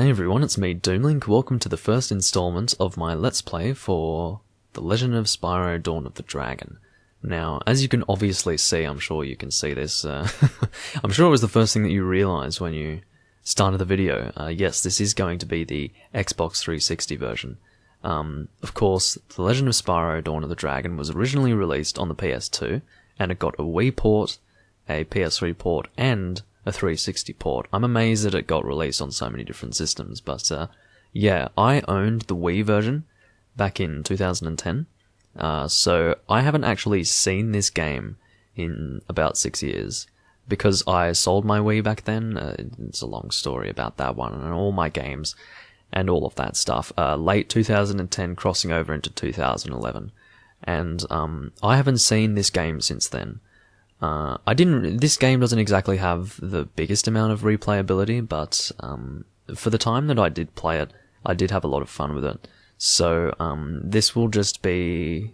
Hey everyone, it's me, Doomlink. Welcome to the first installment of my Let's Play for The Legend of Spyro Dawn of the Dragon. Now, as you can obviously see, I'm sure you can see this, I'm sure it was the first thing that you realised when you started the video. Yes, this is going to be the Xbox 360 version. Of course, The Legend of Spyro Dawn of the Dragon was originally released on the PS2, and it got a Wii port, a PS3 port, and a 360 port. I'm amazed that it got released on so many different systems, but yeah, I owned the Wii version back in 2010, so I haven't actually seen this game in about 6 years, because I sold my Wii back then. It's a long story about that one, and all my games, and all of that stuff. Late 2010 crossing over into 2011, and I haven't seen this game since then. This game doesn't exactly have the biggest amount of replayability, but for the time that I did play it, I did have a lot of fun with it. So this will just be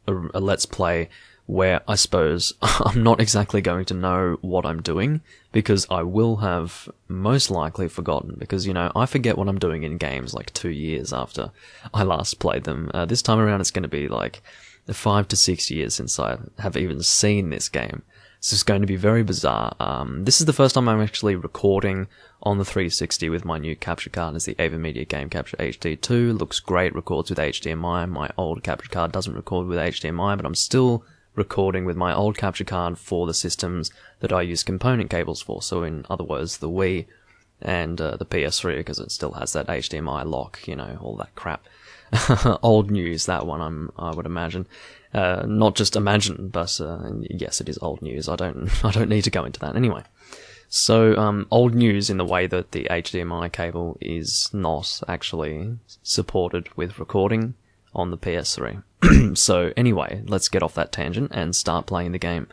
a let's play where I suppose I'm not exactly going to know what I'm doing, because I will have most likely forgotten, because, you know, I forget what I'm doing in games like 2 years after I last played them. This time around it's going to be like 5 to 6 years since I have even seen this game. So it's going to be very bizarre. This is the first time I'm actually recording on the 360 with my new capture card. It's the AverMedia Game Capture HD2. Looks great, records with HDMI. My old capture card doesn't record with HDMI, but I'm still recording with my old capture card for the systems that I use component cables for. So in other words, the Wii and the PS3, because it still has that HDMI lock, you know, all that crap. Old news, that one, I would imagine. Not just imagine, but yes, it is old news. I don't need to go into that anyway. So old news in the way that the HDMI cable is not actually supported with recording on the PS3. So anyway, let's get off that tangent and start playing the game.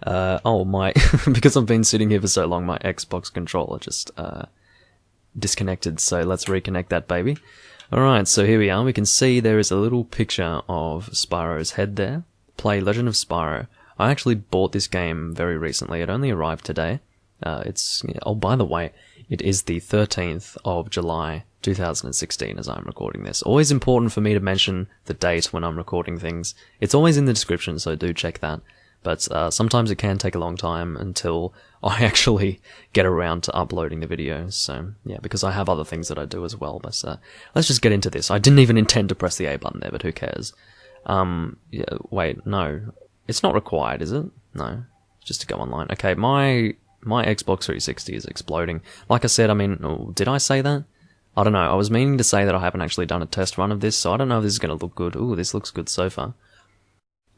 Because I've been sitting here for so long, my Xbox controller just disconnected. So let's reconnect that baby. Alright, so here we are. We can see there is a little picture of Spyro's head there. Play Legend of Spyro. I actually bought this game very recently. It only arrived today. Oh, by the way, it is the 13th of July 2016 as I'm recording this. Always important for me to mention the date when I'm recording things. It's always in the description, so do check that. But sometimes it can take a long time until I actually get around to uploading the videos. So yeah, because I have other things that I do as well. But let's just get into this. I didn't even intend to press the A button there, but who cares? Yeah, wait, no, it's not required, is it? No, just to go online. Okay, my Xbox 360 is exploding. Like I said, I mean, did I say that? I don't know. I was meaning to say that I haven't actually done a test run of this, so I don't know if this is going to look good. Ooh, this looks good so far.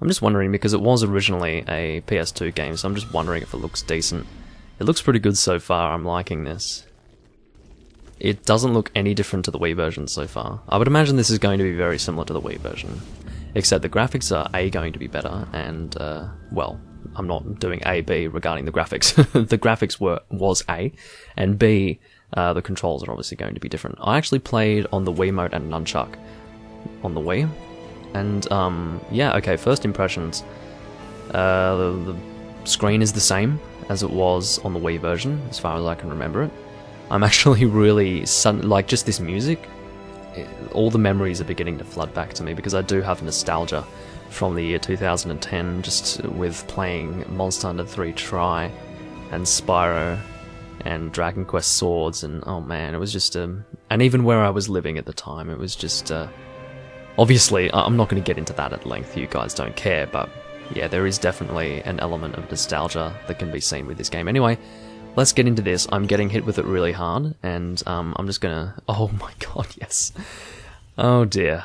I'm just wondering, because it was originally a PS2 game, so I'm just wondering if it looks decent. It looks pretty good so far. I'm liking this. It doesn't look any different to the Wii version so far. I would imagine this is going to be very similar to the Wii version, except the graphics are going to be better, and well, I'm not doing A-B regarding the graphics. The graphics was A, and B, the controls are obviously going to be different. I actually played on the Wiimote and Nunchuck on the Wii. And, yeah, okay, first impressions. The screen is the same as it was on the Wii version, as far as I can remember it. I'm actually really, just this music, all the memories are beginning to flood back to me, because I do have nostalgia from the year 2010, just with playing Monster Hunter 3 Tri, and Spyro, and Dragon Quest Swords, and oh man, it was just, and even where I was living at the time, it was just, obviously, I'm not going to get into that at length, you guys don't care, but yeah, there is definitely an element of nostalgia that can be seen with this game. Anyway, let's get into this. I'm getting hit with it really hard, and I'm just gonna... Oh my god, yes. Oh dear.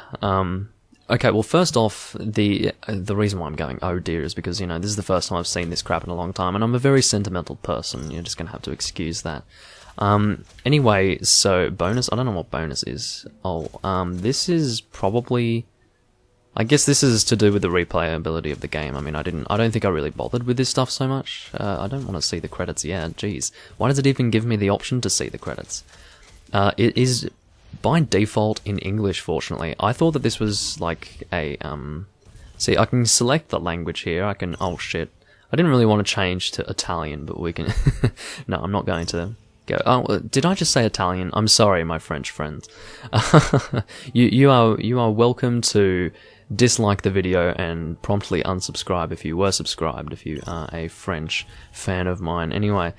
Okay, well first off, the reason why I'm going oh dear is because, you know, this is the first time I've seen this crap in a long time, and I'm a very sentimental person. You're just gonna have to excuse that. Anyway, so bonus, I don't know what bonus is. Oh, this is probably, I guess this is to do with the replayability of the game. I mean, I don't think I really bothered with this stuff so much. I don't want to see the credits yet, jeez. Why does it even give me the option to see the credits? It is by default in English, fortunately. I thought that this was like a, see, I can select the language here, oh shit. I didn't really want to change to Italian, but we can, no, I'm not going to. Go. Oh, did I just say Italian? I'm sorry, my French friends. You are welcome to dislike the video and promptly unsubscribe if you were subscribed, if you are a French fan of mine. Anyway,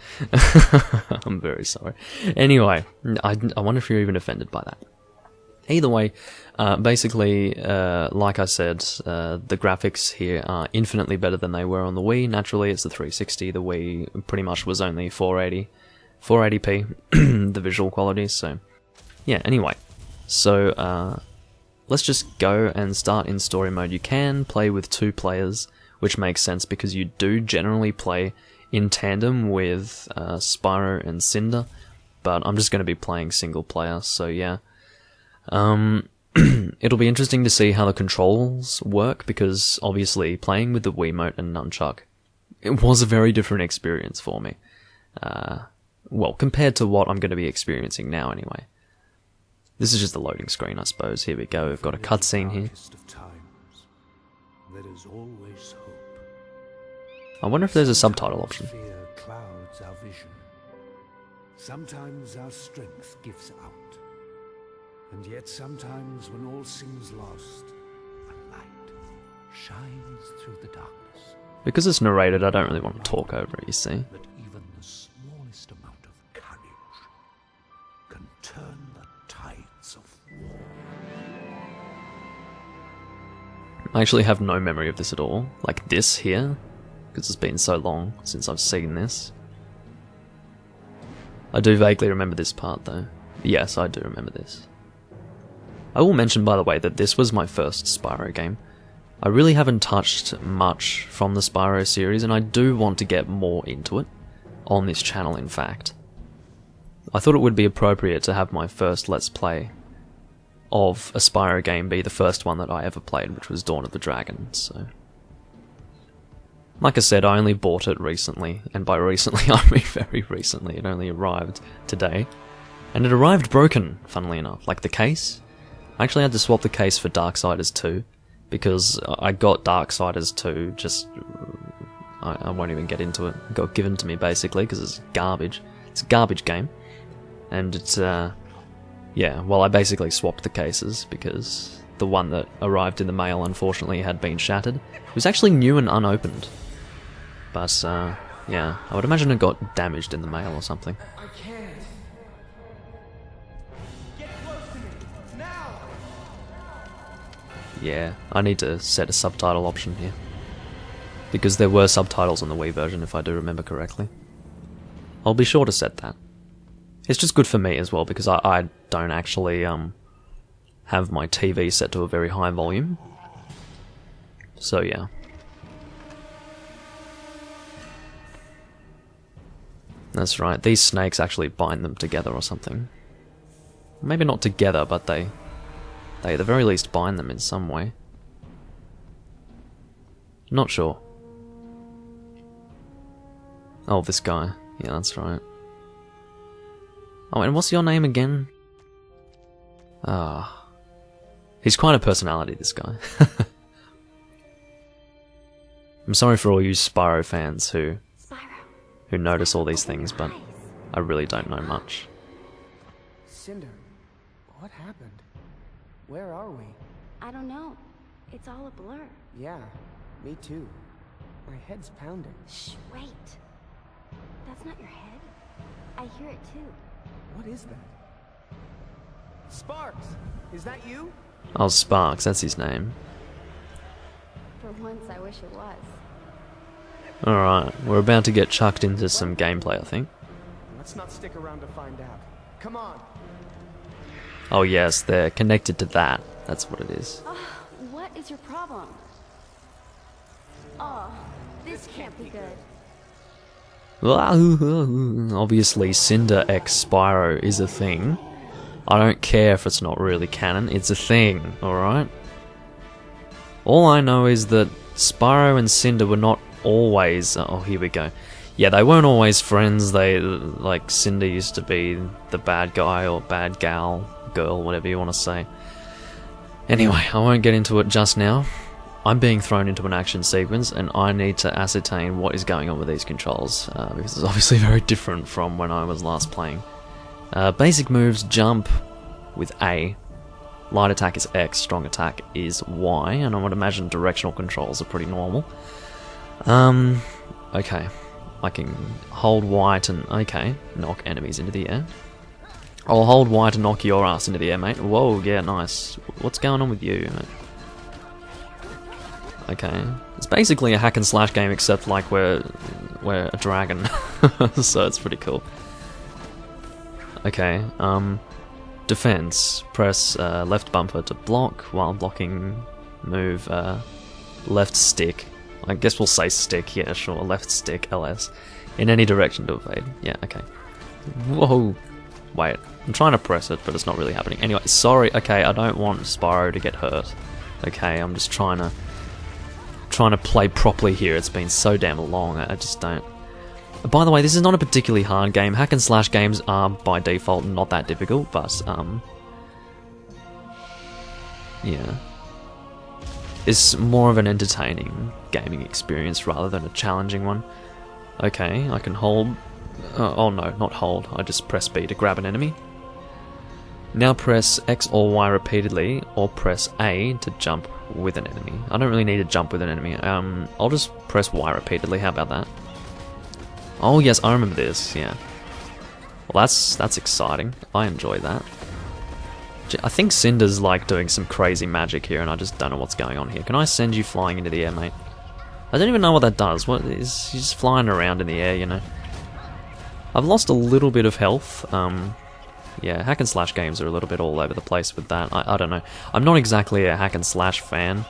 I'm very sorry. Anyway, I wonder if you're even offended by that. Either way, basically, like I said, the graphics here are infinitely better than they were on the Wii. Naturally, it's the 360. The Wii pretty much was only 480p, the visual quality. So, yeah. Anyway, so let's just go and start in story mode. You can play with 2 players, which makes sense because you do generally play in tandem with Spyro and Cinder. But I'm just going to be playing single player. So yeah. It'll be interesting to see how the controls work, because obviously playing with the Wiimote and Nunchuck, it was a very different experience for me. Well, compared to what I'm going to be experiencing now anyway. This is just the loading screen, I suppose. Here we go, we've got a cutscene here. I wonder if there's a subtitle option. Sometimes our strength gives out. And yet sometimes when all seems lost, a light shines through the darkness. Because it's narrated, I don't really want to talk over it, you see. That even the smallest amount of courage can turn the tides of war. I actually have no memory of this at all. Like this here, because it's been so long since I've seen this. I do vaguely remember this part though. Yes, I do remember this. I will mention, by the way, that this was my first Spyro game. I really haven't touched much from the Spyro series, and I do want to get more into it, on this channel in fact. I thought it would be appropriate to have my first Let's Play of a Spyro game be the first one that I ever played, which was Dawn of the Dragon, so... Like I said, I only bought it recently, and by recently I mean very recently. It only arrived today. And it arrived broken, funnily enough. Like the case. I actually had to swap the case for Darksiders 2, because I got Darksiders 2 just... I won't even get into it. It got given to me basically, because it's garbage. It's a garbage game. And it's, yeah, well I basically swapped the cases, because the one that arrived in the mail unfortunately had been shattered. It was actually new and unopened. But, yeah, I would imagine it got damaged in the mail or something. I can't. Get close to me, now! Yeah, I need to set a subtitle option here. Because there were subtitles on the Wii version, if I do remember correctly. I'll be sure to set that. It's just good for me as well, because I don't actually have my TV set to a very high volume. So yeah. That's right, these snakes actually bind them together or something. Maybe not together, but they at the very least bind them in some way. Not sure. Oh, this guy. Yeah, that's right. Oh, and what's your name again? Ah. He's quite a personality, this guy. I'm sorry for all you Spyro fans who notice all these things, but I really don't know much. Cinder, what happened? Where are we? I don't know. It's all a blur. Yeah, me too. My head's pounding. Shh, wait. That's not your head. I hear it too. What is that? Sparks! Is that you? Oh, Sparks, that's his name. For once, I wish it was. Alright, we're about to get chucked into some gameplay, I think. Let's not stick around to find out. Come on. Oh yes, they're connected to that. That's what it is. What is your problem? Oh, this can't be good. Obviously, Cinder x Spyro is a thing. I don't care if it's not really canon, it's a thing, alright? All I know is that Spyro and Cinder were not always... oh, here we go. Yeah, they weren't always friends. They, like, Cinder used to be the bad guy or bad gal, girl, whatever you want to say. Anyway, I won't get into it just now. I'm being thrown into an action sequence and I need to ascertain what is going on with these controls, because it's obviously very different from when I was last playing. Basic moves, jump with A, light attack is X, strong attack is Y, and I would imagine directional controls are pretty normal. Okay, I can hold Y to, okay, knock enemies into the air. I'll hold Y to knock your ass into the air, mate. Whoa, yeah, nice. What's going on with you, mate? Okay, it's basically a hack and slash game, except like we're a dragon, so it's pretty cool. Okay, defense. Press left bumper to block while blocking. Move left stick. I guess we'll say stick. Yeah, sure. Left stick LS in any direction to evade. Yeah, okay. Whoa. Wait, I'm trying to press it, but it's not really happening. Anyway, sorry. Okay, I don't want Spyro to get hurt. Okay, I'm just trying to play properly here. It's been so damn long. I just don't. By the way, this is not a particularly hard game. Hack and slash games are by default not that difficult, but yeah, it's more of an entertaining gaming experience rather than a challenging one. Okay, I can hold. Oh no, not hold. I just press B to grab an enemy. Now press X or Y repeatedly, or press A to jump with an enemy. I don't really need to jump with an enemy. I'll just press Y repeatedly. How about that? Oh yes, I remember this. Yeah. Well, that's exciting. I enjoy that. I think Cinder's like doing some crazy magic here, and I just don't know what's going on here. Can I send you flying into the air, mate? I don't even know what that does. What is? She's just flying around in the air, you know. I've lost a little bit of health. Yeah, hack and slash games are a little bit all over the place with that. I don't know. I'm not exactly a hack and slash fan,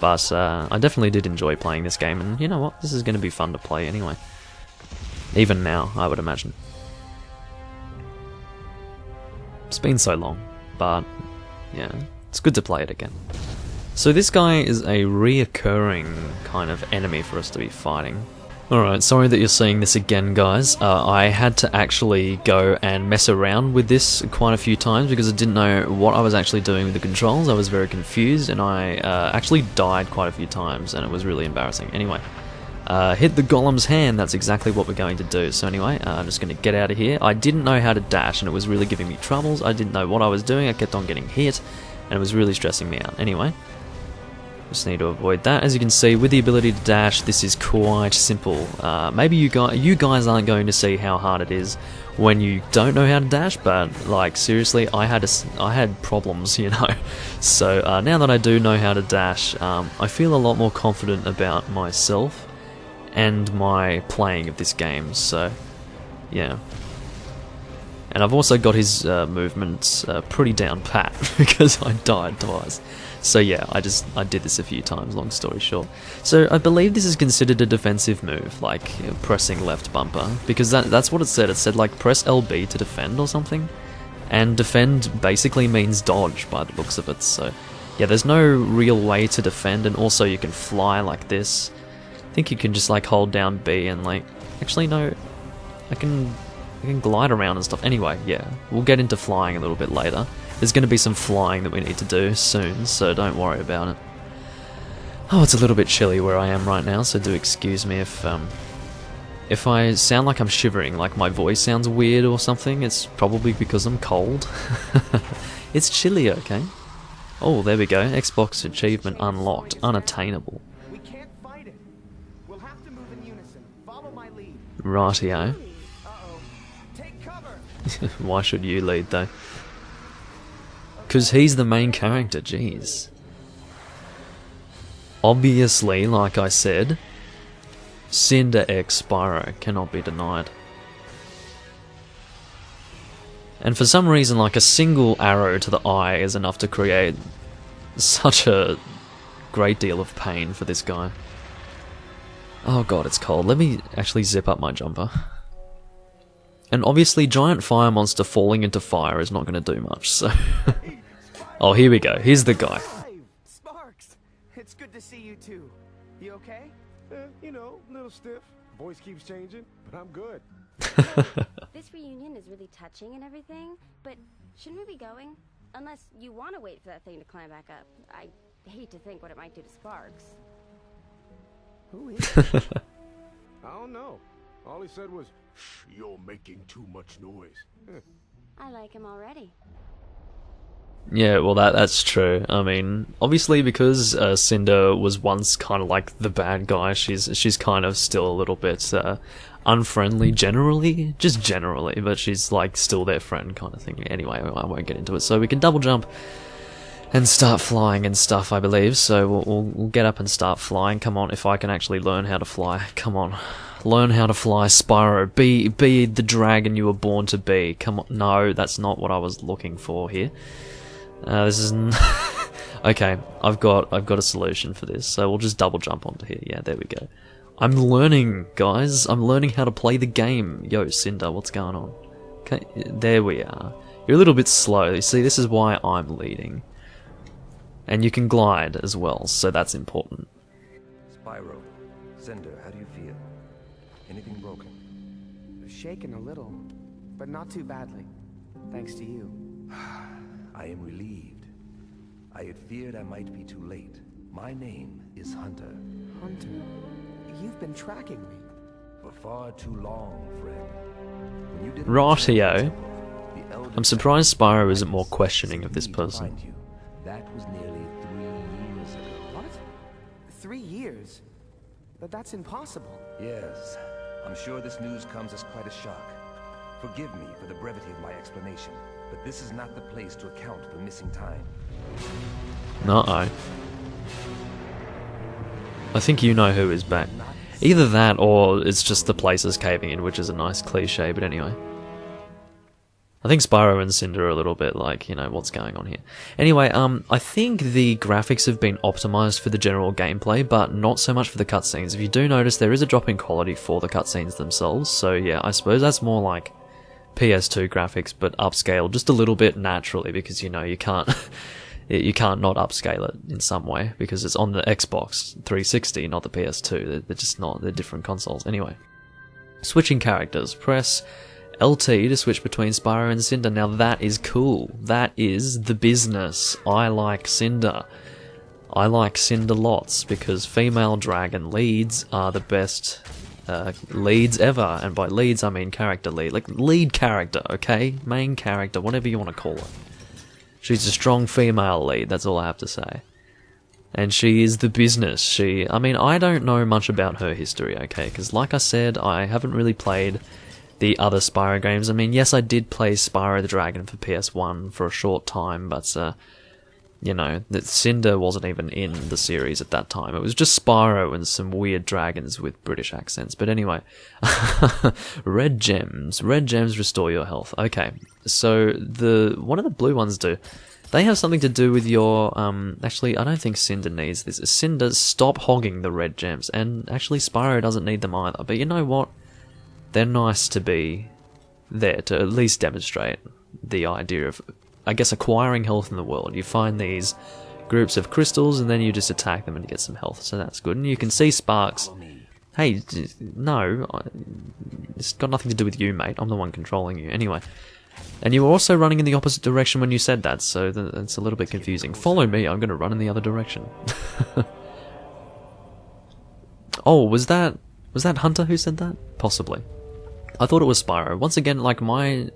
but I definitely did enjoy playing this game, and you know what? This is going to be fun to play anyway. Even now, I would imagine. It's been so long, but yeah, it's good to play it again. So this guy is a reoccurring kind of enemy for us to be fighting. Alright, sorry that you're seeing this again, guys. I had to actually go and mess around with this quite a few times because I didn't know what I was actually doing with the controls. I was very confused, and I actually died quite a few times, and it was really embarrassing. Anyway, hit the golem's hand, that's exactly what we're going to do. So anyway, I'm just going to get out of here. I didn't know how to dash, and it was really giving me troubles. I didn't know what I was doing. I kept on getting hit, and it was really stressing me out. Anyway, just need to avoid that. As you can see, with the ability to dash, this is quite simple. Maybe you guys aren't going to see how hard it is when you don't know how to dash, but like seriously, I had problems, you know. So now that I do know how to dash, I feel a lot more confident about myself and my playing of this game. So yeah. And I've also got his movements pretty down pat because I died twice. So yeah, I did this a few times, long story short. So I believe this is considered a defensive move, like pressing left bumper, because that's what it said. It said like press LB to defend or something. And defend basically means dodge by the looks of it. So yeah, there's no real way to defend, and also you can fly like this. I think you can just like hold down B and like, actually no, I can glide around and stuff. Anyway, yeah, we'll get into flying a little bit later. There's going to be some flying that we need to do soon, so don't worry about it. Oh, it's a little bit chilly where I am right now, so do excuse me if I sound like I'm shivering, like my voice sounds weird or something. It's probably because I'm cold. It's chilly, okay? Oh, there we go. Xbox achievement unlocked. Unattainable. We can't fight it. We'll have to move in unison. Follow my lead. Rightio. Uh-oh. Take cover. Why should you lead, though? Because he's the main character, jeez. Obviously, like I said, Cinder X Spyro cannot be denied. And for some reason, like a single arrow to the eye is enough to create such a great deal of pain for this guy. Oh god, it's cold. Let me actually zip up my jumper. And obviously, giant fire monster falling into fire is not going to do much, so... Oh, here we go. Here's the guy. Sparks! It's good to see you too. You okay? You know, a little stiff. Voice keeps changing, but I'm good. This reunion is really touching and everything, but shouldn't we be going? Unless you want to wait for that thing to climb back up. I hate to think what it might do to Sparks. Who is I don't know. All he said was, "Shh, you're making too much noise." I like him already. Yeah, well that's true. I mean, obviously because Cinder was once kind of like the bad guy, she's kind of still a little bit unfriendly generally, just generally, but she's like still their friend kind of thing. Anyway, I won't get into it. So we can double jump and start flying and stuff, I believe. So we'll get up and start flying. Come on, if I can actually learn how to fly. Come on. Learn how to fly, Spyro. Be the dragon you were born to be. Come on. No, that's not what I was looking for here. This is okay. I've got a solution for this. So we'll just double jump onto here. Yeah, there we go. I'm learning, guys. I'm learning how to play the game. Yo, Cinder, what's going on? Okay, there we are. You're a little bit slow. You see, this is why I'm leading. And you can glide as well, so that's important. Spyro, Cinder, how do you feel? Anything broken? Shaken a little, but not too badly. Thanks to you. I am relieved. I had feared I might be too late. My name is Hunter. Hunter, you've been tracking me. For far too long, friend. When you didn't Rightio. the elders I'm surprised Spyro isn't more questioning of this need to person. find you. That was nearly 3 years ago. What? 3 years? But that's impossible. Yes, I'm sure this news comes as quite a shock. Forgive me for the brevity of my explanation, but this is not the place to account for missing time. Uh-oh. I think you know who is back. Either that or it's just the places caving in, which is a nice cliche, but anyway. I think Spyro and Cinder are a little bit like, you know, what's going on here. Anyway, I think the graphics have been optimized for the general gameplay, but not so much for the cutscenes. If you do notice, there is a drop in quality for the cutscenes themselves, so yeah, I suppose that's more like PS2 graphics, but upscaled just a little bit naturally, because, you know, you can't you can't not upscale it in some way, because it's on the Xbox 360, not the PS2. They're just not, they're different consoles. Anyway, switching characters. Press LT to switch between Spyro and Cinder. Now that is cool. That is the business. I like Cinder. I like Cinder lots, because female dragon leads are the best leads ever. And by leads I mean character lead. Like lead character, okay? Main character, whatever you want to call it. She's a strong female lead, that's all I have to say. And she is the business. I mean, I don't know much about her history, okay? Because like I said, I haven't really played the other Spyro games. I mean, yes, I did play Spyro the Dragon for PS1 for a short time, but, you know, Cinder wasn't even in the series at that time. It was just Spyro and some weird dragons with British accents. But anyway, red gems. Red gems restore your health. Okay, so what do the blue ones do? They have something to do with your, actually, I don't think Cinder needs this. Cinder, stop hogging the red gems. And actually, Spyro doesn't need them either. But you know what? They're nice to be there to at least demonstrate the idea of, I guess, acquiring health in the world. You find these groups of crystals and then you just attack them and you get some health, so that's good. And you can see Sparks. Hey, no, it's got nothing to do with you, mate. I'm the one controlling you. Anyway, and you were also running in the opposite direction when you said that, so that's a little bit confusing. Follow me, I'm going to run in the other direction. Oh, was that Hunter who said that? Possibly. I thought it was Spyro. Once again, like, my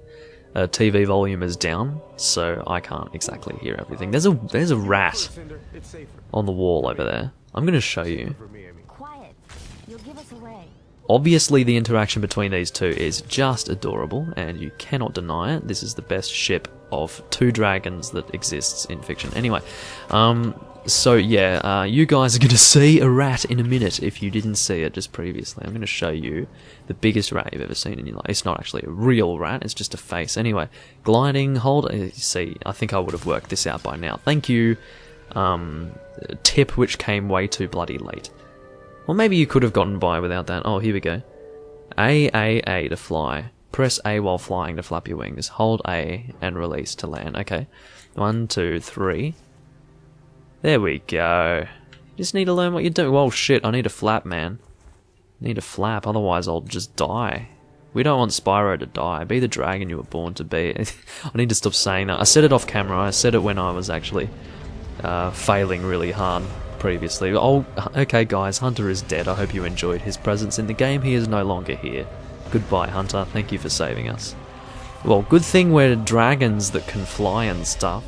TV volume is down, so I can't exactly hear everything. There's a rat on the wall over there. I'm going to show you. Quiet. You'll give us away. Obviously, the interaction between these two is just adorable, and you cannot deny it. This is the best ship of two dragons that exists in fiction. Anyway, so yeah, you guys are going to see a rat in a minute if you didn't see it just previously. I'm going to show you the biggest rat you've ever seen in your life. It's not actually a real rat, it's just a face. Anyway, gliding, hold, you see, I think I would have worked this out by now. Thank you, tip which came way too bloody late. Or maybe you could have gotten by without that. Oh, here we go. A to fly. Press A while flying to flap your wings. Hold A and release to land. Okay. 1, 2, 3. There we go. You just need to learn what you're doing. Well, shit, I need a flap, man. I need a flap, otherwise I'll just die. We don't want Spyro to die. Be the dragon you were born to be. I need to stop saying that. I said it off camera. I said it when I was actually failing really hard previously. Oh, okay guys, Hunter is dead. I hope you enjoyed his presence in the game. He is no longer here. Goodbye, Hunter. Thank you for saving us. Well, good thing we're dragons that can fly and stuff.